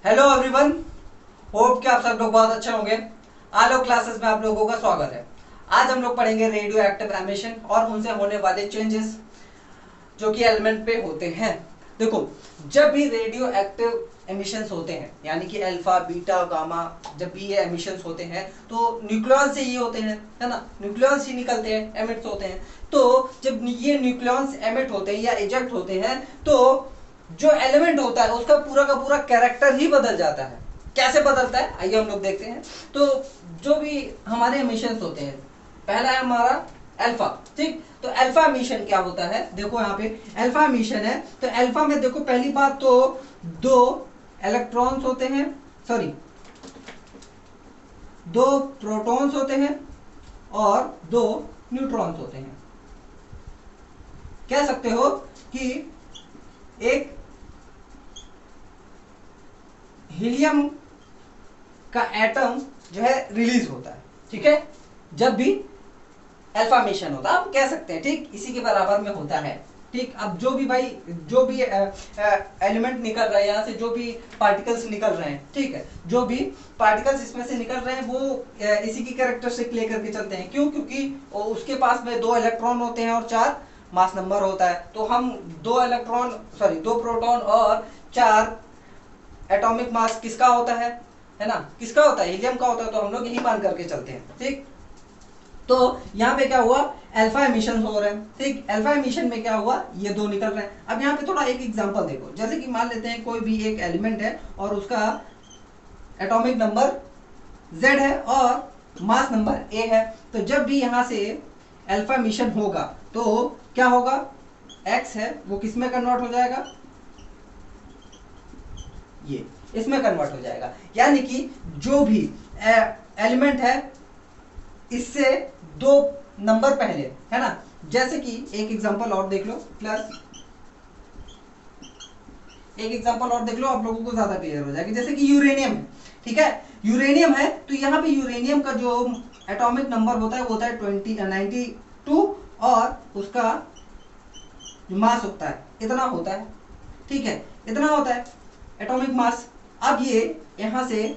Hello everyone, hope कि आप सब लोग बहुत अच्छे होंगे। आलो क्लासेस में आप लोगों का स्वागत है। आज हम लोग पढ़ेंगे रेडियो एक्टिव एमिशन और उनसे होने वाले चेंजेस जो कि एलिमेंट पे होते हैं। देखो, जब भी रेडियो एक्टिव एमिशंस होते हैं यानी कि अल्फा बीटा गामा, जब भी ये एमिशंस होते हैं तो न्यूक्लियॉन से ये होते हैं, है ना। न्यूक्लियॉन्स ही निकलते हैं, एमिट्स होते हैं। तो जब ये न्यूक्लियॉन्स एमिट होते हैं या इजेक्ट होते हैं तो जो एलिमेंट होता है उसका पूरा का पूरा कैरेक्टर ही बदल जाता है। कैसे बदलता है आइए हम लोग देखते हैं। तो जो भी हमारे एमिशंस होते हैं, पहला है हमारा अल्फा, ठीक। तो अल्फा मिशन क्या होता है, देखो यहाँ पे अल्फा मिशन है। तो अल्फा में देखो, पहली बात तो दो इलेक्ट्रॉन्स होते हैं, सॉरी दो प्रोटॉन्स होते हैं और दो न्यूट्रॉन्स होते हैं। कह सकते हो कि एक हीलियम का एटम जो है रिलीज होता है, ठीक है, जब भी अल्फा मिशन होता है, आप कह सकते हैं, ठीक, इसी के बराबर में होता है, ठीक। अब जो भी भाई जो भी एलिमेंट निकल रहा है यहाँ से, जो भी पार्टिकल्स निकल रहे हैं, ठीक है, जो भी पार्टिकल्स इसमें से निकल रहे हैं वो इसी की कैरेक्टरिस्टिक लेकर के चलते हैं। क्यों? क्योंकि उसके पास में दो इलेक्ट्रॉन होते हैं और 4 मास नंबर होता है। तो हम दो प्रोटॉन और 4 एटॉमिक मास किसका होता है ना, किसका होता है, हीलियम का होता है। तो हम लोग यही मान करके चलते हैं, ठीक। तो यहाँ पे क्या हुआ, अल्फा एमिशन हो रहे हैं, ठीक। अल्फा एमिशन में क्या हुआ, ये दो निकल रहे हैं। अब यहाँ पे थोड़ा एक एग्जांपल देखो, जैसे कि मान लेते हैं कोई भी एक एलिमेंट है और उसका एटॉमिक नंबर Z है और मास नंबर A है। तो जब भी यहाँ से अल्फा एमिशन होगा तो क्या होगा, X है वो किस में कन्वर्ट हो जाएगा, ये इसमें कन्वर्ट हो जाएगा। यानी कि जो भी एलिमेंट है इससे 2 नंबर पहले, है ना। जैसे कि एक एग्जांपल और देख लो, एक एग्जांपल और देख लो, आप लोगों को ज्यादा क्लियर हो जाएगा। जैसे कि यूरेनियम है, ठीक है, यूरेनियम है। तो यहाँ पे यूरेनियम का जो एटॉमिक नंबर होता है वो होता है 92 और उसका जो मास होता है इतना होता है, ठीक है, इतना होता है एटॉमिक मास। अब ये यहां से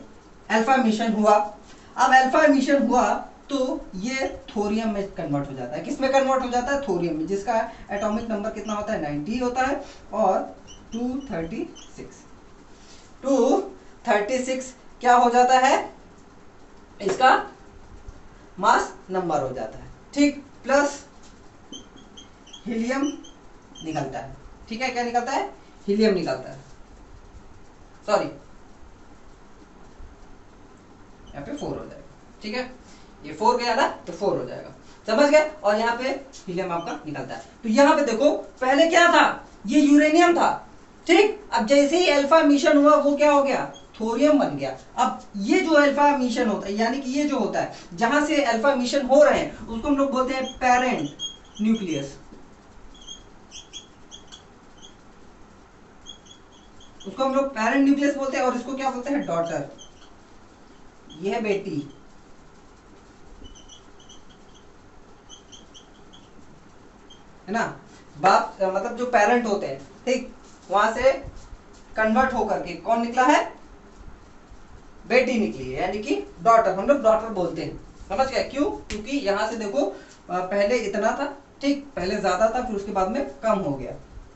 अल्फा मिशन हुआ। अब अल्फा मिशन हुआ तो ये थोरियम में कन्वर्ट हो जाता है। किस में कन्वर्ट हो जाता है, थोरियम में, जिसका एटॉमिक नंबर कितना होता है, 90 होता है और 236 क्या हो जाता है, इसका मास नंबर हो जाता है, ठीक। प्लस हीलियम निकलता है, ठीक है, क्या निकलता है, हीलियम निकलता है, सॉरी यहाँ पे 4 हो जाएगा, ठीक है, ये 4 गया ना तो 4 हो जाएगा, समझ गए। और यहाँ पे हीलियम आपका निकलता है। तो यहाँ पे देखो, पहले क्या था, ये यूरेनियम था, ठीक। अब जैसे ही अल्फा मिशन हुआ वो क्या हो गया, थोरियम बन गया। अब ये जो अल्फा मिशन होता है, यानी कि ये जो होता है जहां से अल्फा मिशन हो रहे हैं उसको हम लोग बोलते हैं पेरेंट न्यूक्लियस, उसको हम लोग पेरेंट न्यूक्लियस बोलते हैं। और इसको क्या बोलते हैं, डॉटर, ये है बेटी, है ना। बाप मतलब जो पेरेंट होते हैं, ठीक, वहां से कन्वर्ट होकर के कौन निकला है, बेटी निकली है, यानी कि डॉटर, हम लोग डॉटर बोलते हैं, समझ गए। क्यों? क्योंकि यहां से देखो पहले इतना था, ठीक, पहले ज्यादा था, फिर उसके बाद में कम हो गया,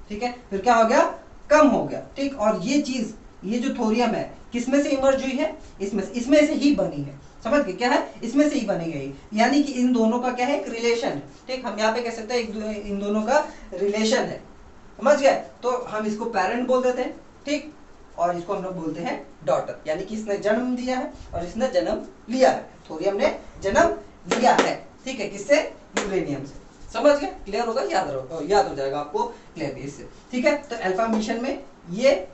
ठीक है, फिर क्या हो गया, कम हो गया, ठीक। और ये चीज, ये जो थोरियम है किसमें से इमर्ज हुई है, इसमें से ही बनी है, समझ गए, क्या है, इसमें से ही बनी गई। यानी कि इन दोनों का क्या है, एक रिलेशन है, ठीक। हम यहाँ पे कह सकते हैं इन दोनों का रिलेशन है, समझ गए। तो हम इसको पेरेंट बोल देते हैं, ठीक, और इसको हम लोग बोलते हैं डॉटर, यानी कि इसने जन्म दिया है और इसने जन्म लिया है, थोरियम ने जन्म लिया है, ठीक है, किससे, यूरेनियम से, समझ गए, क्लियर होगा, याद हो जाएगा आपको क्लियरली इससे, ठीक है। तो अल्फा मिशन में ये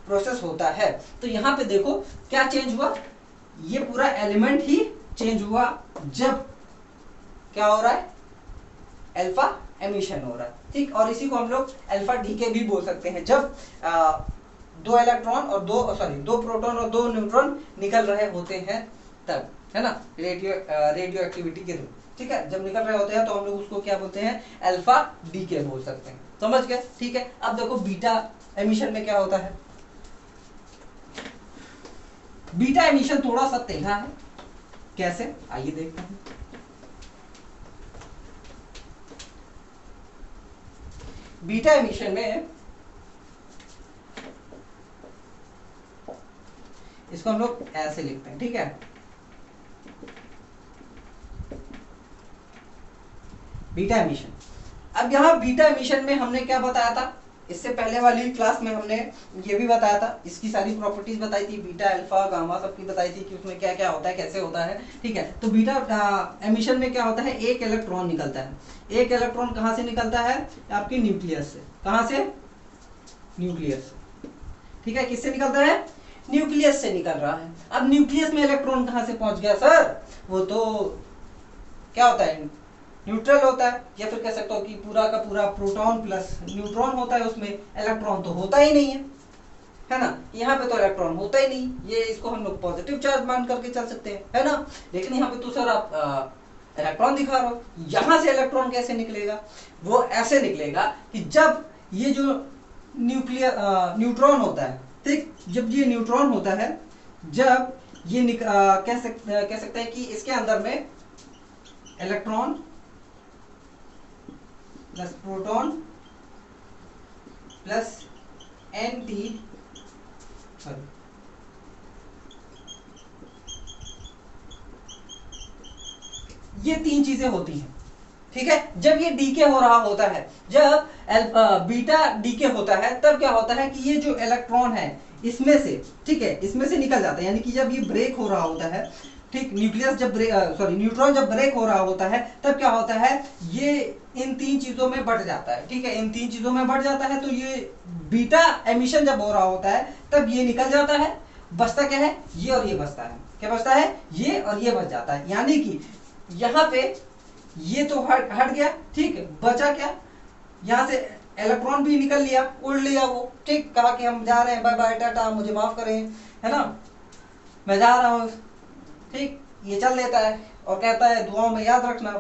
प्रोसेस होता है। तो यहाँ पे देखो क्या चेंज हुआ, ये पूरा एलिमेंट ही चेंज हुआ जब क्या हो रहा है, अल्फा एमिशन हो रहा है, ठीक। और इसी को हम लोग अल्फा डीके भी बोल सकते हैं, जब 2 इलेक्ट्रॉन और दो प्रोटॉन और 2 न्यूट्रॉन निकल रहे होते हैं तब, है ना, रेडियो एक्टिविटी के थ्रू, ठीक है, जब निकल रहे होते हैं तो हम लोग उसको क्या बोलते हैं, अल्फा डीके बोल सकते हैं, समझ गए, ठीक है। अब देखो बीटा एमिशन में क्या होता है, बीटा एमिशन थोड़ा सा टेढ़ा है। कैसे, आइए देखते हैं। बीटा एमिशन में इसको हम लोग ऐसे लिखते हैं, ठीक है। बीटा एमिशन, अब यहां बीटा एमिशन में हमने क्या बताया था, इससे पहले वाली क्लास में हमने ये भी बताया था, इसकी सारी प्रॉपर्टीज बताई थी, बीटा अल्फा गामा सबकी बताई थी कि उसमें क्या क्या होता है, कैसे होता है, ठीक है। तो बीटा एमिशन में क्या होता है, एक इलेक्ट्रॉन निकलता है। एक इलेक्ट्रॉन कहां से निकलता है, आपकी न्यूक्लियस से। कहां से, न्यूक्लियस से, ठीक है। किससे निकलता है, न्यूक्लियस से निकल रहा है। अब न्यूक्लियस में इलेक्ट्रॉन कहां से पहुंच गया सर, वो तो क्या होता है, न्यूट्रल होता है, या फिर कह सकते हो कि पूरा का पूरा प्रोटॉन प्लस न्यूट्रॉन होता है, उसमें इलेक्ट्रॉन तो होता ही नहीं है ना। यहाँ पे तो इलेक्ट्रॉन होता ही नहीं, ये इसको हम लोग पॉजिटिव चार्ज मान करके चल सकते हैं, है ना। लेकिन यहाँ पे तो सर आप इलेक्ट्रॉन दिखा रहे हो, यहाँ से इलेक्ट्रॉन कैसे निकलेगा, वो ऐसे निकलेगा कि जब ये जो न्यूट्रॉन होता है, ठीक, जब ये न्यूट्रॉन होता है, जब ये कह सकते हैं कि इसके अंदर में electron plus proton plus anti, ये तीन चीजें होती हैं, ठीक है। जब ये डीके हो रहा होता है, जब बीटा डीके होता है, तब क्या होता है कि ये जो इलेक्ट्रॉन है इसमें से, ठीक है, इसमें से निकल जाता है। यानी कि जब ये ब्रेक हो रहा होता है, ठीक, न्यूक्लियस जब न्यूट्रॉन जब ब्रेक हो रहा होता है, तब क्या होता है, ये इन तीन चीजों में बढ़ जाता है, ठीक है। इन तीन चीजों में बढ़ जाता है, तो ये बीटा एमिशन जब हो रहा होता है, तब ये निकल जाता है। बचता क्या है, ये और ये बचता है। क्या बचता है, ये और ये बच जाता है। यानी कि यहाँ पे ये तो हट गया, ठीक है। बचा क्या, यहाँ से इलेक्ट्रॉन भी निकल लिया, उड़ लिया वो, ठीक, कहा कि हम जा रहे हैं, बाय बाय टाटा, मुझे माफ करें, है ना, मैं जा रहा हूँ, ठीक। ये चल लेता है और कहता है दुआओं में याद रखना।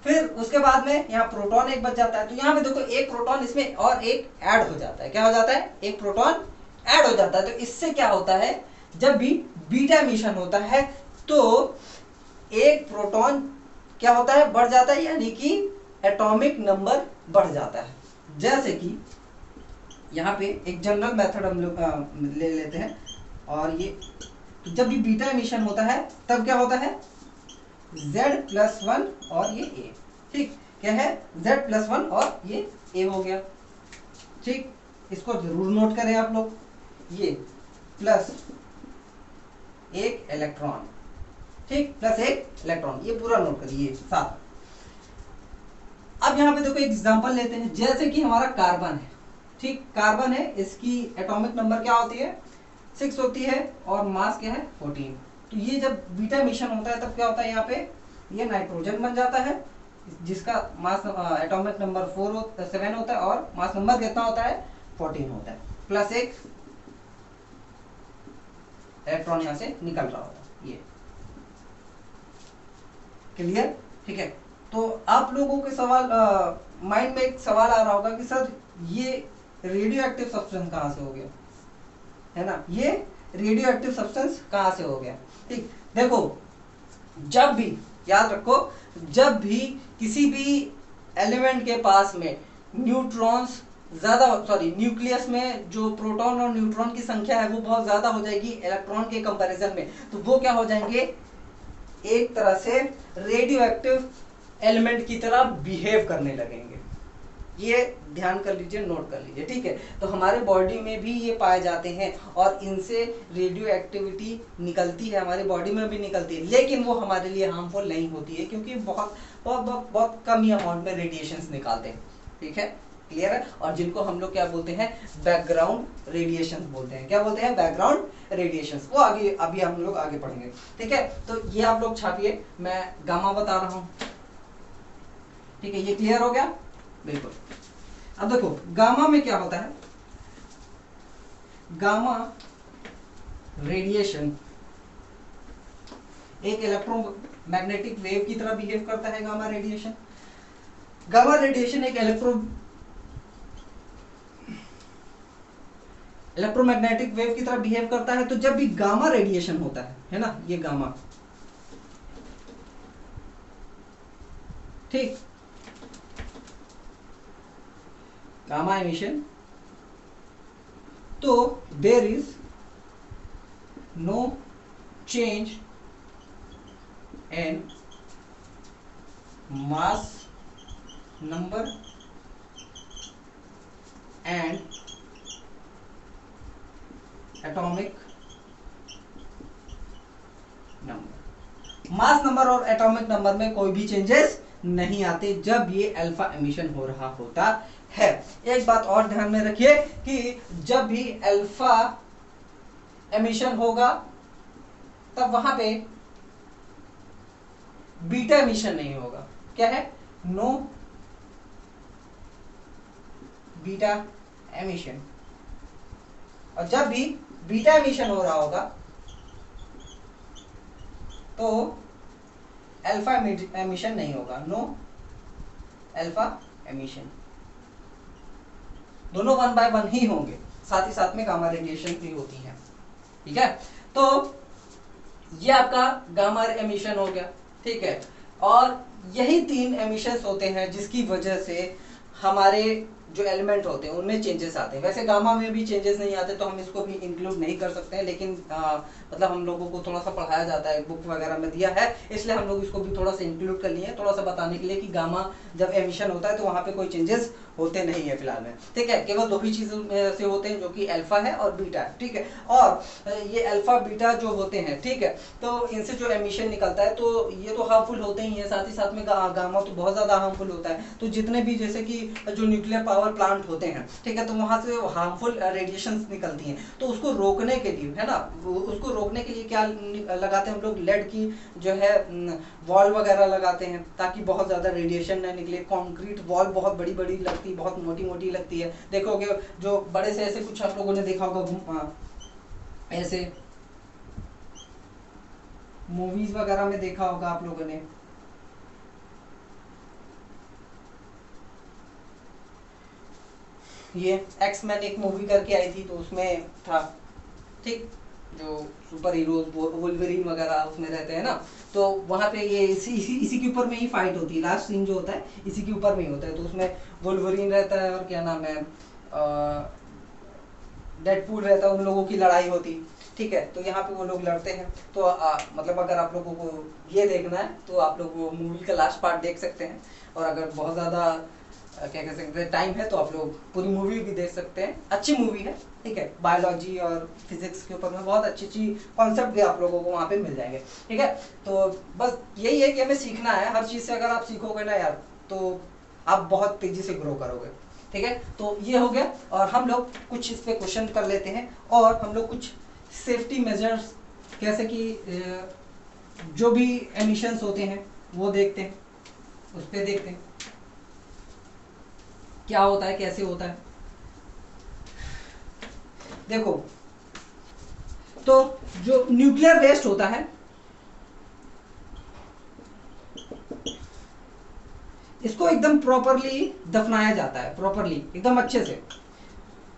फिर उसके बाद में यहाँ प्रोटॉन एक बच जाता है। तो यहाँ पे देखो, एक प्रोटॉन इसमें और एक ऐड हो जाता है। क्या हो जाता है, एक प्रोटॉन ऐड हो जाता है। तो इससे क्या होता है, जब भी बीटा एमिशन होता है, तो एक प्रोटॉन क्या होता है, बढ़ जाता है, यानी कि एटॉमिक नंबर बढ़ जाता है। जैसे कि यहाँ पे एक जनरल मेथड हम लोग ले लेते हैं, और ये तो जब भी बीटा एमिशन होता है, तब क्या होता है, Z+1 और ये A, ठीक, क्या है, Z+1 और ये A हो गया, ठीक। इसको जरूर नोट करें आप लोग, ये प्लस एक इलेक्ट्रॉन, ठीक, प्लस एक इलेक्ट्रॉन, ये पूरा नोट करिए साथ। अब यहाँ पे देखो एक एग्जांपल लेते हैं, जैसे कि हमारा कार्बन है, ठीक, कार्बन है, इसकी एटॉमिक नंबर क्या होती है, 6 होती है, और मास क्या है, 14। तो ये जब बीटा एमिशन होता है, तब क्या होता है, यहाँ पे ये नाइट्रोजन बन जाता है, जिसका मास एटॉमिक नंबर 7 होता है, और मास नंबर कितना होता है, 14 होता है, प्लस एक इलेक्ट्रॉन यहाँ से निकल रहा होता है। ये क्लियर, ठीक है। तो आप लोगों के सवाल माइंड में एक सवाल आ रहा होगा कि सर ये रेडियो एक्टिव सब्सटेंस कहाँ से हो गया, है ना, ये रेडियो एक्टिव सब्सटेंस कहाँ से हो गया, ठीक। देखो, जब भी याद रखो, जब भी किसी भी एलिमेंट के पास में न्यूट्रॉन्स ज्यादा, सॉरी, न्यूक्लियस में जो प्रोटॉन और न्यूट्रॉन की संख्या है वो बहुत ज्यादा हो जाएगी इलेक्ट्रॉन के कंपैरिजन में, तो वो क्या हो जाएंगे, एक तरह से रेडियो एक्टिव एलिमेंट की तरह बिहेव करने लगेंगे। ये ध्यान कर लीजिए, नोट कर लीजिए, ठीक है। तो हमारे बॉडी में भी ये पाए जाते हैं, और इनसे रेडियो एक्टिविटी निकलती है, हमारी बॉडी में भी निकलती है, लेकिन वो हमारे लिए हार्मफुल नहीं होती है, क्योंकि बहुत बहुत बहुत, बहुत कम ही अमाउंट में रेडिएशंस निकालते हैं, ठीक है, क्लियर है। और जिनको हम लोग क्या बोलते हैं, बैकग्राउंड रेडिएशन बोलते हैं। क्या बोलते हैं, बैकग्राउंड रेडिएशंस। वो आगे अभी हम लोग आगे पढ़ेंगे, ठीक है। तो ये आप लोग छापिए, मैं गामा बता रहा हूँ, ठीक है। ये क्लियर हो गया, बिल्कुल। अब देखो गामा में क्या होता है, गामा रेडिएशन एक इलेक्ट्रोमैग्नेटिक वेव की तरह बिहेव करता है। गामा रेडिएशन, गामा रेडिएशन एक इलेक्ट्रोमैग्नेटिक वेव की तरह बिहेव करता है। तो जब भी गामा रेडिएशन होता है ना, ये गामा, ठीक, गामा एमिशन, तो there is no change in mass number and atomic number. Mass number और एटॉमिक नंबर में कोई भी चेंजेस नहीं आते जब ये अल्फा एमिशन हो रहा होता है। एक बात और ध्यान में रखिए कि जब भी अल्फा एमिशन होगा तब वहां पे बीटा एमिशन नहीं होगा। क्या है? No beta emission. और जब भी बीटा एमिशन हो रहा होगा तो अल्फा एमिशन नहीं होगा, नो अल्फा एमिशन। दोनों 1 by 1 ही होंगे, साथ ही साथ में गामा रेडिएशन भी होती है। ठीक है, तो ये आपका गामा एमिशन हो गया। ठीक है, और यही 3 एमिशंस होते हैं जिसकी वजह से हमारे जो एलिमेंट होते हैं उनमें चेंजेस आते हैं। वैसे गामा में भी चेंजेस नहीं आते तो हम इसको भी इंक्लूड नहीं कर सकते हैं, लेकिन मतलब हम लोगों को थोड़ा सा पढ़ाया जाता है, बुक वगैरह में दिया है, इसलिए हम लोग इसको भी थोड़ा सा इंक्लूड कर लिए, थोड़ा सा बताने के लिए कि गामा जब एमिशन होता है तो वहां पे कोई चेंजेस होते नहीं है फिलहाल में। ठीक है, केवल 2 ही चीजों से होते हैं, जो कि अल्फा है और बीटा है। ठीक है, और ये अल्फा बीटा जो होते हैं, ठीक है, तो इनसे जो एमिशन निकलता है तो ये तो हार्मफुल होते ही है, साथ ही साथ में गामा तो बहुत ज्यादा हार्मफुल होता है। तो जितने भी जैसे कि जो न्यूक्लियर पावर प्लांट होते हैं, ठीक है, तो वहां से हार्मफुल रेडिएशंस निकलती हैं, तो उसको रोकने के लिए, है ना, उसको रोकने के लिए क्या लगाते हैं हम लोग? लेड की जो है वॉल वगैरह लगाते हैं ताकि बहुत ज्यादा रेडिएशन न निकले। कंक्रीट वॉल बहुत बड़ी बड़ी लगती है, बहुत मोटी मोटी लगती है, देखोगे जो बड़े से ऐसे कुछ आप लोगों ने देखा होगा, ऐसे मूवीज वगैरह में देखा होगा आप लोगों ने। ये एक्स-मैन एक मूवी करके आई थी तो उसमें था, ठीक, जो सुपर हीरोज वुल्वरीन वगैरह उसमें रहते हैं ना, तो वहां पे ये इसी के ऊपर में ही फाइट होती है। लास्ट सीन जो होता है इसी के ऊपर में ही होता है। तो उसमें वुल्वरीन रहता है और क्या नाम है, डेडपूल रहता है, उन लोगों की लड़ाई होती। ठीक है, तो यहाँ पे वो लोग लड़ते हैं। तो मतलब अगर आप लोगों को ये देखना है तो आप लोग वो मूवी का लास्ट पार्ट देख सकते हैं, और अगर बहुत ज़्यादा क्या कह सकते हैं टाइम है तो आप लोग पूरी मूवी भी देख सकते हैं। अच्छी मूवी है, ठीक है, बायोलॉजी और फिजिक्स के ऊपर में बहुत अच्छी अच्छी कॉन्सेप्ट भी आप लोगों को वहाँ पे मिल जाएंगे। ठीक है, तो बस यही है कि हमें सीखना है हर चीज़ से। अगर आप सीखोगे ना यार तो आप बहुत तेज़ी से ग्रो करोगे। ठीक है, तो ये हो गया, और हम लोग कुछ इस पे क्वेश्चन कर लेते हैं, और हम लोग कुछ सेफ्टी मेजर्स, जैसे कि जो भी एमिशंस होते हैं वो देखते हैं, उस पर देखते हैं क्या होता है, कैसे होता है। देखो, तो जो न्यूक्लियर वेस्ट होता है इसको एकदम प्रॉपरली दफनाया जाता है, प्रॉपरली एकदम अच्छे से,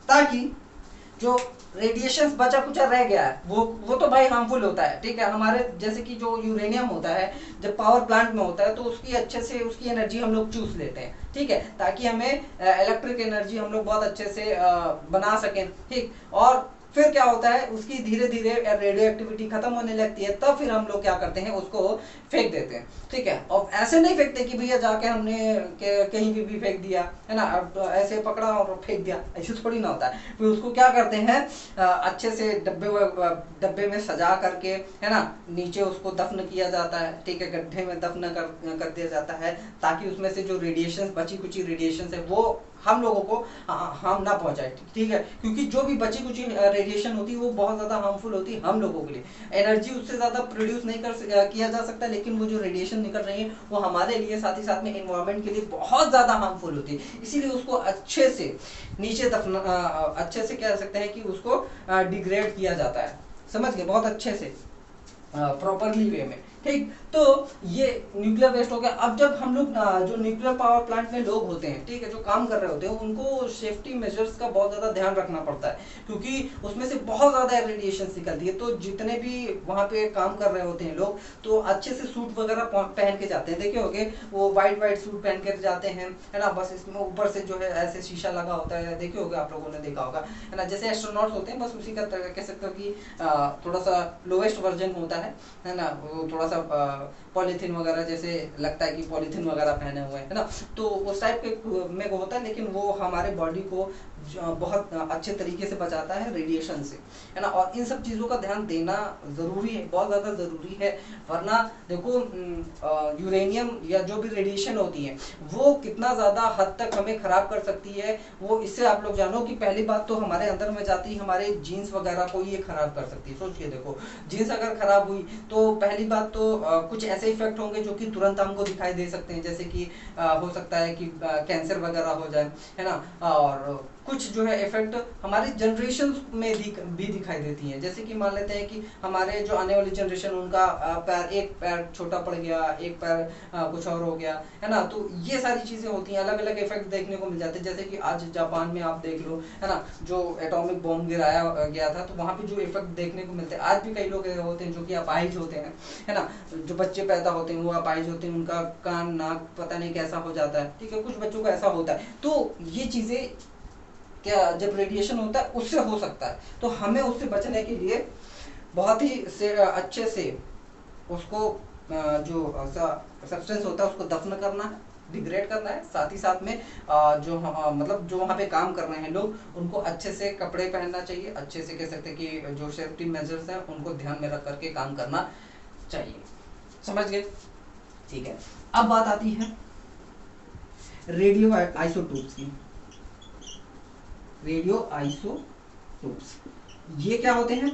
ताकि जो रेडिएशन बचा कुचा रह गया है वो तो भाई हार्मफुल होता है। ठीक है, हमारे जैसे कि जो यूरेनियम होता है जब पावर प्लांट में होता है तो उसकी अच्छे से उसकी एनर्जी हम लोग चूस लेते हैं। ठीक है, ताकि हमें इलेक्ट्रिक एनर्जी हम लोग बहुत अच्छे से बना सकें। ठीक, और फिर क्या होता है, उसकी धीरे धीरे रेडियो एक्टिविटी खत्म होने लगती है, तब फिर हम लोग क्या करते हैं, उसको फेंक देते हैं। ठीक है, और ऐसे नहीं फेंकते कि भैया जाके हमने कहीं भी फेंक दिया, है ना, अब ऐसे पकड़ा और फेंक दिया, ऐसे थोड़ी ना होता है। फिर उसको क्या करते हैं, अच्छे से डब्बे में सजा करके, है ना, नीचे उसको दफन किया जाता है। ठीक है, गड्ढे में दफन कर दिया जाता है, ताकि उसमें से जो रेडिएशन, बची कुची रेडिएशन है वो हम लोगों को हार्म ना पहुंचाए। ठीक है, क्योंकि जो भी बची कुची रेडिएशन होती है वो बहुत ज्यादा हार्मफुल होती है हम लोगों के लिए। एनर्जी उससे ज्यादा प्रोड्यूस नहीं किया जा सकता, लेकिन वो जो रेडिएशन निकल रही है वो हमारे लिए, साथ ही साथ में एनवायरमेंट के लिए बहुत ज्यादा हार्मफुल होती है। इसीलिए उसको अच्छे से नीचे अच्छे से कह सकते हैं कि उसको डिग्रेड किया जाता है। समझ गए, बहुत अच्छे से, प्रॉपरली वे में। ठीक। तो ये न्यूक्लियर वेस्ट हो गया। अब जब हम लोग जो न्यूक्लियर पावर प्लांट में लोग होते हैं, ठीक है, जो काम कर रहे होते हैं, उनको सेफ्टी मेजर्स का बहुत ज्यादा ध्यान रखना पड़ता है, क्योंकि उसमें से बहुत ज्यादा रेडिएशन निकलती है। तो जितने भी वहां पे काम कर रहे होते हैं लोग, तो अच्छे से सूट वगैरह पहन के जाते हैं, देखे होगे वो व्हाइट सूट पहन कर जाते हैं, है ना। बस इसमें ऊपर से जो है ऐसे शीशा लगा होता है, देखे होगे आप लोगों ने देखा होगा, है ना, जैसे एस्ट्रोनॉट्स होते हैं, बस उसी का कह सकते हो कि थोड़ा सा लोवेस्ट वर्जन होता है ना। वो थोड़ा सा पॉलीथीन वगैरह जैसे लगता है कि पॉलीथीन वगैरह पहने हुए, है ना, तो उस टाइप के में होता है, लेकिन वो हमारे बॉडी को बहुत अच्छे तरीके से बचाता है रेडिएशन से, है ना। और इन सब चीज़ों का ध्यान देना ज़रूरी है, बहुत ज़्यादा ज़रूरी है, वरना देखो यूरेनियम या जो भी रेडिएशन होती है वो कितना ज़्यादा हद तक हमें ख़राब कर सकती है। वो इससे आप लोग जानो कि पहली बात तो हमारे अंदर में जाती है, हमारे जीन्स वगैरह को ये ख़राब कर सकती है। सोचिए, देखो जीन्स अगर ख़राब हुई तो पहली बात तो कुछ ऐसे इफेक्ट होंगे जो कि तुरंत हमको दिखाई दे सकते हैं, जैसे कि हो सकता है कि कैंसर वगैरह हो जाए, है ना। और कुछ जो है इफेक्ट हमारी जनरेशन में भी दिखाई देती हैं, जैसे कि मान लेते हैं कि हमारे जो आने वाली जनरेशन, उनका एक पैर छोटा पड़ गया, एक पैर कुछ और हो गया, है ना। तो ये सारी चीजें होती हैं, अलग अलग इफेक्ट देखने को मिल जाते हैं। जैसे कि आज जापान में आप देख लो, है ना, जो एटॉमिक बॉम्ब गिराया गया था, तो वहां पे जो इफेक्ट देखने को मिलते हैं, आज भी कई लोग होते हैं जो कि अपाहिज होते हैं, है ना। जो बच्चे पैदा होते हैं वो अपाहिज होते हैं, उनका कान नाक पता नहीं कैसा हो जाता है, ठीक है, कुछ बच्चों का ऐसा होता है। तो ये चीजें क्या जब रेडिएशन होता है उससे हो सकता है, तो हमें उससे बचने के लिए बहुत ही अच्छे से उसको जो सब्सटेंस होता है उसको दफन करना है, डिग्रेड करना है। साथ ही साथ में जो मतलब जो वहाँ पे काम कर रहे हैं लोग, उनको अच्छे से कपड़े पहनना चाहिए, अच्छे से कह सकते हैं कि जो सेफ्टी मेजर्स हैं उनको ध्यान में रख करके काम करना चाहिए। समझ गए? ठीक है। अब बात आती है रेडियो आइसोटोप्स की। रेडियो आइसोटोप्स ये क्या होते हैं?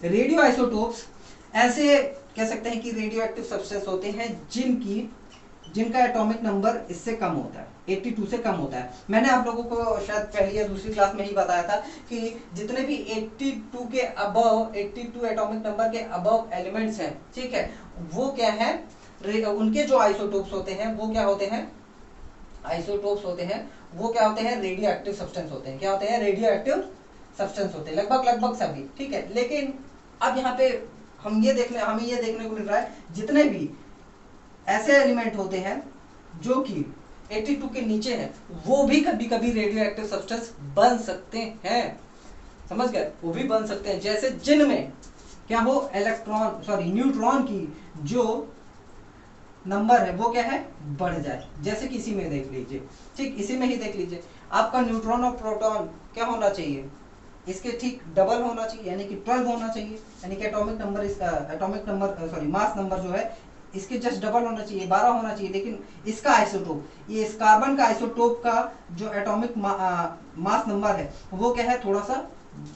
रेडियो आइसोटोप्स ऐसे कह सकते हैं कि रेडियो एक्टिव सब्सटेंस होते हैं जिनका एटॉमिक नंबर इससे कम होता है, 82 से कम होता है। मैंने आप लोगों को शायद पहली या दूसरी क्लास में ही बताया था कि जितने भी 82 के अबव, 82 एटॉमिक नंबर के अबव एलिमेंट्स हैं, ठीक है, वो क्या है, उनके जो आइसोटोप्स होते हैं वो क्या होते हैं, आइसोटोप्स होते हैं, वो क्या होते हैं, रेडियो एक्टिव सब्सटेंस होते हैं। क्या होते हैं? रेडियो एक्टिव सब्सटेंस होते हैं, लगभग सभी, ठीक है। लेकिन अब यहाँ पे हमें ये देखने को मिल रहा है, जितने भी ऐसे एलिमेंट होते हैं जो कि 82 के नीचे हैं, वो भी कभी कभी रेडियो एक्टिव सब्सटेंस बन सकते हैं। समझ गए? वो भी बन सकते हैं, जैसे जिनमें क्या हो, न्यूट्रॉन की जो नंबर है वो क्या है, बढ़ जाए। जैसे कि इसी में देख लीजिए, ठीक इसी में ही देख लीजिए, आपका न्यूट्रॉन और प्रोटॉन क्या होना चाहिए, इसके ठीक डबल होना चाहिए, यानी कि 12 होना चाहिए, यानी कि एटॉमिक नंबर मास नंबर जो है इसके जस्ट डबल होना चाहिए, 12 होना चाहिए। लेकिन इसका आइसोटोप, ये इस कार्बन का आइसोटोप का जो एटॉमिक मास नंबर है वो क्या है, थोड़ा सा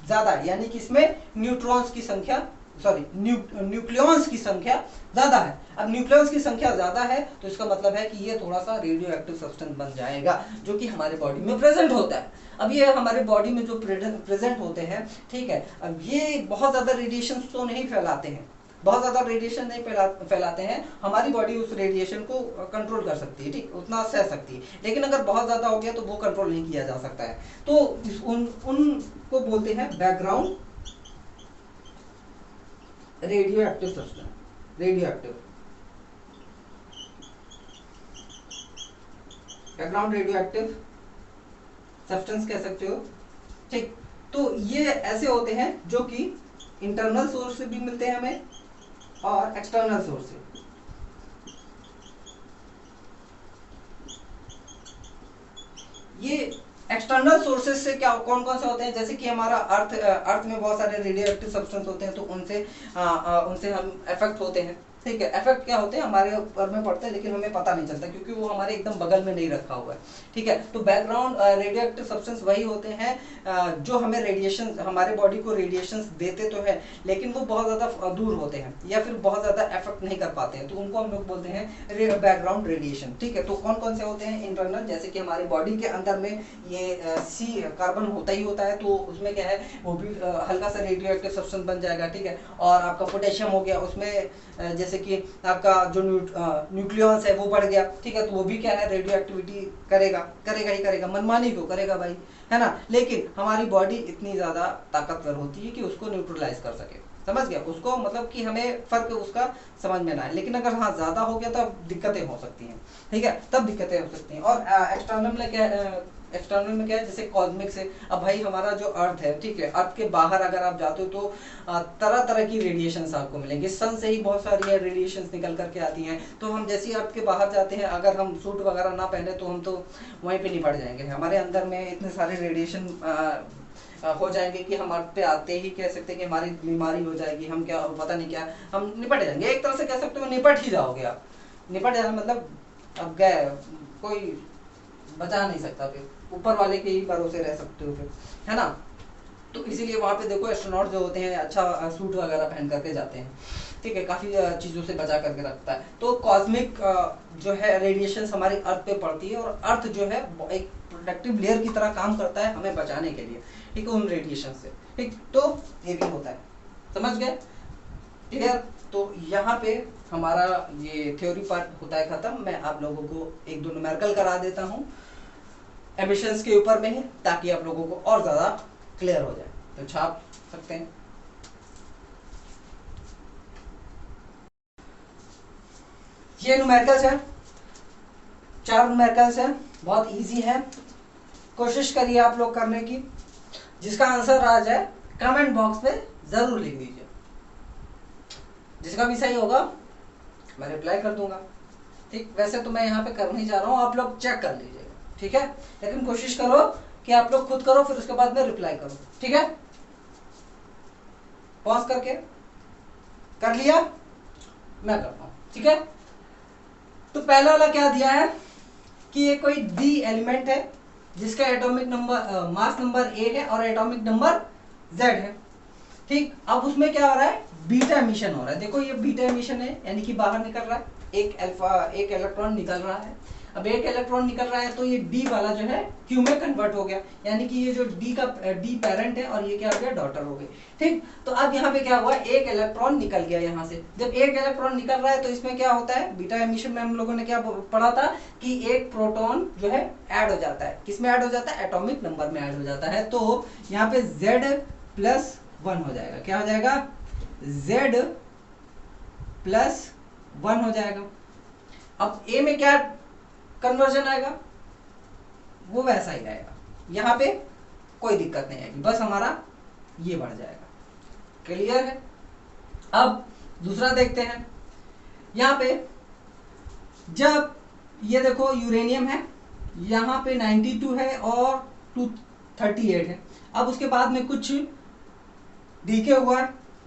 ज्यादा है, यानी कि इसमें न्यूट्रॉन्स की संख्या न्यूक्लियॉन्स की संख्या ज्यादा है। अब न्यूक्लियॉन्स की संख्या ज्यादा है तो इसका मतलब है कि ये थोड़ा सा रेडियो एक्टिव सब्सटेंस बन जाएगा, जो कि हमारे बॉडी में प्रेजेंट होता है। अब ये हमारे बॉडी में जो प्रेजेंट होते हैं, ठीक है, अब ये बहुत ज्यादा रेडिएशन तो नहीं फैलाते हैं, बहुत ज्यादा रेडिएशन नहीं फैलाते हैं, हमारी बॉडी उस रेडिएशन को कंट्रोल कर सकती है, ठीक, उतना सह सकती है। लेकिन अगर बहुत ज्यादा हो गया तो वो कंट्रोल नहीं किया जा सकता है। तो उनको बोलते हैं background radio active substance, background radio active substance कह सकते हो, ठीक। तो ये ऐसे होते हैं जो कि इंटरनल सोर्स से भी मिलते हैं हमें और एक्सटर्नल सोर्स से। ये एक्सटर्नल सोर्सेज से क्या कौन कौन से होते हैं, जैसे कि हमारा अर्थ में बहुत सारे रेडियो एक्टिव सब्सटेंस होते हैं, तो उनसे हम अफेक्ट होते हैं, ठीक है। इफेक्ट क्या होते हैं, हमारे ऊपर में पड़ते हैं, लेकिन हमें पता नहीं चलता क्योंकि वो हमारे एकदम बगल में नहीं रखा हुआ है, ठीक है। तो बैकग्राउंड रेडियो एक्टिव सब्सटेंस वही होते हैं जो हमें रेडिएशन, हमारे बॉडी को रेडिएशन देते तो है, लेकिन वो बहुत ज्यादा दूर होते हैं या फिर बहुत ज्यादा इफेक्ट नहीं कर पाते हैं, तो उनको हम लोग बोलते हैं बैकग्राउंड रेडिएशन, ठीक है। तो कौन कौन से होते हैं, इंटरनल, जैसे कि हमारे बॉडी के अंदर में ये सी कार्बन होता ही होता है, तो उसमें क्या है, वो भी हल्का सा रेडियो एक्टिव सब्सटेंस बन जाएगा, ठीक है। और आपका पोटेशियम हो गया, उसमें जैसे जैसे कि आपका जो न्यूक्लियस है वो बढ़ गया, ठीक है, तो वो भी क्या है, रेडियो एक्टिविटी करेगा, करेगा ही करेगा, मनमानी क्यों करेगा भाई, है ना। लेकिन हमारी बॉडी इतनी ज्यादा ताकतवर होती है कि उसको न्यूट्रलाइज कर सके, समझ गया, उसको मतलब कि हमें फर्क उसका समझ में ना आए। लेकिन अगर हाँ ज्यादा हो गया तब दिक्कतें हो सकती हैं, ठीक है, तब दिक्कतें हो सकती हैं। और एक्सटर्नल में क्या, एक्सटर्नल में क्या है, जैसे कॉस्मिक से, अब भाई हमारा जो अर्थ है, ठीक है, अर्थ के बाहर अगर आप जाते हो तो तरह तरह की रेडिएशंस आपको मिलेंगे। सन से ही बहुत सारी रेडिएशंस निकल करके आती हैं, तो हम जैसे ही अर्थ के बाहर जाते हैं, अगर हम सूट वगैरह ना पहने तो हम तो वहीं पे निपट जाएंगे। हमारे अंदर में इतने सारे रेडिएशन हो जाएंगे कि हम अर्थ पे आते ही कह सकते हैं कि हमारी बीमारी हो जाएगी, हम क्या पता नहीं क्या, हम निपट जाएंगे, एक तरह से कह सकते हो निपट ही जाओगे आप। निपट जाना मतलब अब गए, कोई बचा नहीं सकता, फिर ऊपर वाले के ही भरोसे रह सकते हो फिर, है ना। तो इसीलिए वहां पे देखो एस्ट्रोनॉट जो होते हैं अच्छा सूट वगैरह पहन करके जाते हैं, ठीक है, काफी चीजों से बचा करके रखता है। तो कॉस्मिक जो है रेडिएशन हमारी अर्थ पे पड़ती है, और अर्थ जो है एक प्रोटेक्टिव लेयर की तरह काम करता है हमें बचाने के लिए, ठीक है, उन रेडिएशन से, ठीक। तो ये भी होता है, समझ गए, क्लियर। तो यहाँ पे हमारा ये थ्योरी पार्ट होता है खत्म। मैं आप लोगों को एक दो न्यूमेरिकल करा देता हूँ एमिशंस के ऊपर में ही, ताकि आप लोगों को और ज्यादा क्लियर हो जाए। तो छाप सकते हैं। ये न्यूमेरिकल्स है, 4 न्यूमेरिकल्स है, बहुत इजी है, कोशिश करिए आप लोग करने की। जिसका आंसर आ जाए कमेंट बॉक्स में जरूर लिख दीजिए, जिसका भी सही होगा मैं रिप्लाई कर दूंगा, ठीक। वैसे तो मैं यहाँ पे कर नहीं जा रहा हूँ, आप लोग चेक कर लीजिएगा, ठीक है, लेकिन कोशिश करो कि आप लोग खुद करो, फिर उसके बाद में रिप्लाई करो, ठीक है। पॉज करके कर लिया, मैं करता हूँ, ठीक है। तो पहला वाला क्या दिया है कि ये कोई डी एलिमेंट है जिसका atomic number mass number A है और एटॉमिक नंबर जेड है, ठीक। अब उसमें क्या हो रहा है, बीटा एमिशन हो रहा है। देखो ये बीटा एमिशन है, यानी कि बाहर निकल रहा है, एक इलेक्ट्रॉन निकल रहा है। अब एक इलेक्ट्रॉन निकल रहा है तो ये डी वाला जो है क्यू में कन्वर्ट हो गया, यानी कि ये जो डी पेरेंट है और ये क्या हो गया, डॉटर हो गई, ठीक। तो अब यहाँ पे क्या हुआ, एक इलेक्ट्रॉन निकल गया यहाँ से। जब एक इलेक्ट्रॉन निकल रहा है तो इसमें क्या होता है, बीटा एमिशन में हम लोगों ने क्या पढ़ा था कि एक प्रोटॉन जो है ऐड हो जाता है, किसमें ऐड हो जाता है, एटॉमिक नंबर में ऐड हो जाता है। तो यहाँ पे Z+1 हो जाएगा, क्या हो जाएगा, Z+1 हो जाएगा। अब ए में क्या कन्वर्जन आएगा, वो वैसा ही रहेगा, यहाँ पे कोई दिक्कत नहीं आएगी, बस हमारा ये बढ़ जाएगा, क्लियर है। अब दूसरा देखते हैं, यहाँ पे जब ये देखो यूरेनियम है, यहाँ पे 92 है और 238 है। अब उसके बाद में कुछ डीके हुआ,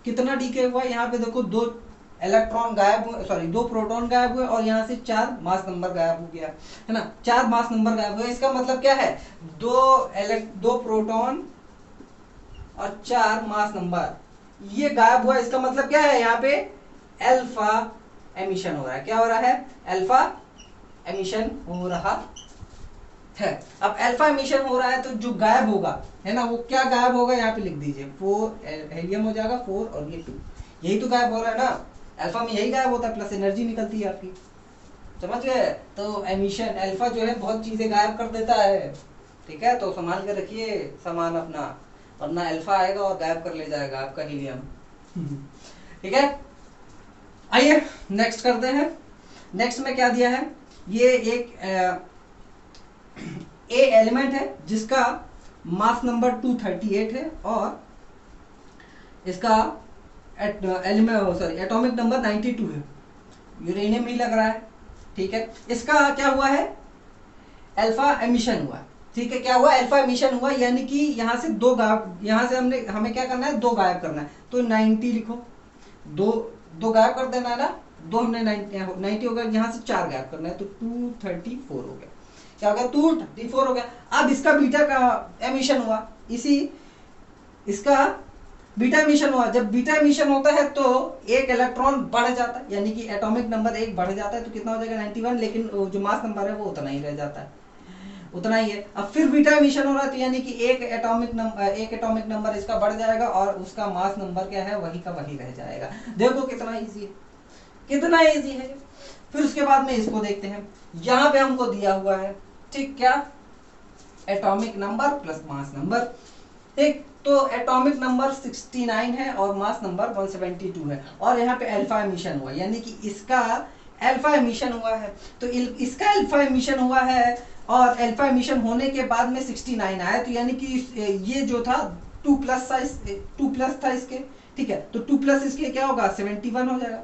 कितना डीके हुआ, यहाँ पे देखो 2 इलेक्ट्रॉन गायब हुए, सॉरी 2 प्रोटॉन गायब हुए, और यहाँ से 4 मास नंबर गायब हो गया, है ना, 4 मास नंबर गायब हुए। इसका मतलब क्या है, 2 प्रोटॉन और 4 मास नंबर ये गायब हुआ। इसका मतलब क्या है, यहाँ पे अल्फा एमिशन हो रहा है, क्या हो रहा है, अल्फा एमिशन हो रहा है। अब अल्फा एमिशन हो रहा है तो जो गायब होगा, है ना, वो क्या गायब होगा, यहाँ पे लिख दीजिए 4 हेलियम हो जाएगा 4 और ये 2, यही तो गायब हो रहा है ना, अल्फा में यही गायब होता है, प्लस एनर्जी निकलती है आपकी, समझ गए। तो एमिशन अल्फा जो है बहुत चीजें गायब कर देता है, ठीक है, तो संभाल के रखिए सामान अपना, वरना अल्फा आएगा और गायब कर ले जाएगा आपका हीलियम, ठीक है। आइए नेक्स्ट करते हैं। नेक्स्ट में क्या दिया है, ये एक ए एलिमेंट है जिसका मास नंबर 238 है और इसका एटॉमिक नंबर 92 है, यूरेनियम ही लग रहा है, ठीक है। इसका क्या हुआ है, अल्फा एमिशन हुआ, ठीक है। क्या हुआ, अल्फा एमिशन हुआ, यानी कि यहाँ से 2 गायब, यहाँ से हमें क्या करना है, 2 गायब करना है, तो 90 लिखो, 2 गायब कर देना है ना, 2 हमने 90 हो गया, यहाँ से 4 गायब करना है, तो 234 हो गया, क्या हो गया, 234 हो गया। अब इसका बीटा का एमिशन हुआ, इसका बीटा एमिशन हुआ। जब बीटा एमिशन होता है तो एक इलेक्ट्रॉन बढ़ जाता है, यानी कि एटॉमिक नंबर 1 बढ़ जाता है, तो कितना हो जाएगा 91, लेकिन जो मास नंबर है वो उतना ही रह जाता है, उतना ही है। अब फिर बीटा एमिशन हो रहा है, तो यानी कि एक एटॉमिक नंबर इसका बढ़ जाएगा और उसका मास नंबर क्या है, वही का वही रह जाएगा। देखो कितना इजी है, कितना इजी है। फिर उसके बाद में इसको देखते हैं, यहां पे हमको दिया हुआ है, ठीक, क्या, atomic number plus mass number, ठीक। तो एटॉमिक नंबर 69 है और मास नंबर 172 है, और यहाँ पे अल्फा एमिशन हुआ, यानी कि इसका अल्फा एमिशन हुआ है। तो इसका अल्फा एमिशन हुआ है, और अल्फा एमिशन होने के बाद में 69 आया, तो यानी कि ये जो था 2 प्लस था, 2 प्लस था इसके, ठीक है। तो 2 प्लस इसके क्या होगा, 71 हो जाएगा।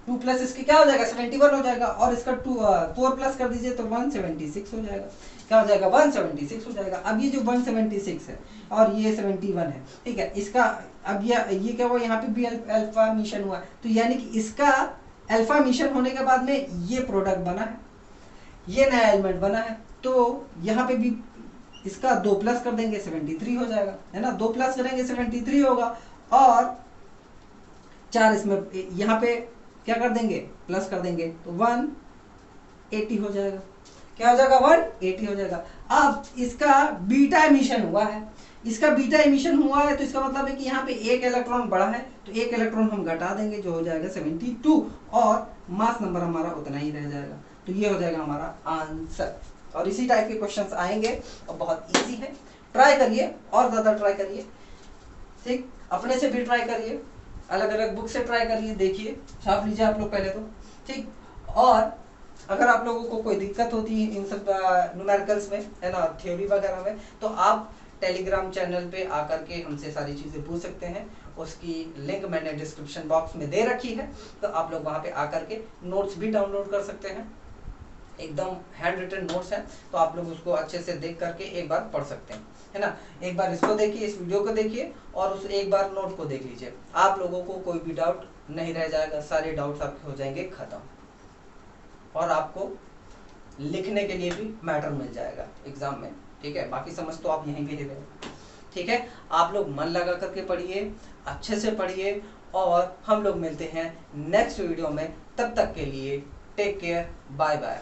2 प्लस इसके क्या हो जाएगा, 71 हो जाएगा, और इसका 4 प्लस कर दीजिए तो 176 हो जाएगा। क्या हो जाएगा, 176 हो जाएगा। अब ये जो 176 है और ये 71 है, ठीक है, इसका अब ये क्या हुआ, यहाँ पे भी अल्फा मिशन हुआ, तो यानी कि इसका अल्फा मिशन होने के बाद में ये प्रोडक्ट बना है, ये नया एलिमेंट बना है। तो यहाँ पे भी इसका 2 प्लस कर देंगे 73 हो जाएगा, है ना। 2 प्लस करेंगे 73 होगा, और 4 इसमें यहाँ पे क्या कर देंगे, प्लस कर देंगे, तो 180 हो जाएगा। क्या हो जाएगा, 180 हो जाएगा। अब इसका बीटा एमिशन हुआ है, इसका बीटा एमिशन हुआ है, तो इसका मतलब है कि यहाँ पे एक इलेक्ट्रॉन बढ़ा है, तो एक इलेक्ट्रॉन हम घटा देंगे, जो हो जाएगा 72, और मास नंबर हमारा उतना ही रह जाएगा। तो ये हो जाएगा हमारा आंसर। और इसी टाइप के क्वेश्चंस आएंगे, और बहुत इजी है, ट्राई करिए, और ज्यादा ट्राई करिए, ठीक, अपने से भी ट्राई करिए, अलग अलग बुक से ट्राई करिए, देखिए, छाप लीजिए आप लोग पहले तो, ठीक। और अगर आप लोगों को कोई दिक्कत होती है इन सब न्यूमेरिकल्स में, है ना, थ्योरी वगैरह में, तो आप टेलीग्राम चैनल पे आकर के हमसे सारी चीजें पूछ सकते हैं। उसकी लिंक मैंने डिस्क्रिप्शन बॉक्स में दे रखी है, तो आप लोग वहां पे आकर के नोट्स भी डाउनलोड कर सकते हैं, एकदम हैंड रिटन नोट्स है, तो आप लोग उसको अच्छे से देख करके एक बार पढ़ सकते हैं, है ना। एक बार इसको देखिए, इस वीडियो को देखिए, और उस एक बार नोट को देख लीजिए, आप लोगों को कोई भी डाउट नहीं रह जाएगा, सारे डाउट्स आपके हो जाएंगे खत्म, और आपको लिखने के लिए भी मैटर मिल जाएगा एग्जाम में, ठीक है। बाकी समझ तो आप यहीं पे ले लेंगे, ठीक है। आप लोग मन लगा करके पढ़िए, अच्छे से पढ़िए, और हम लोग मिलते हैं नेक्स्ट वीडियो में। तब तक के लिए टेक केयर, बाय बाय।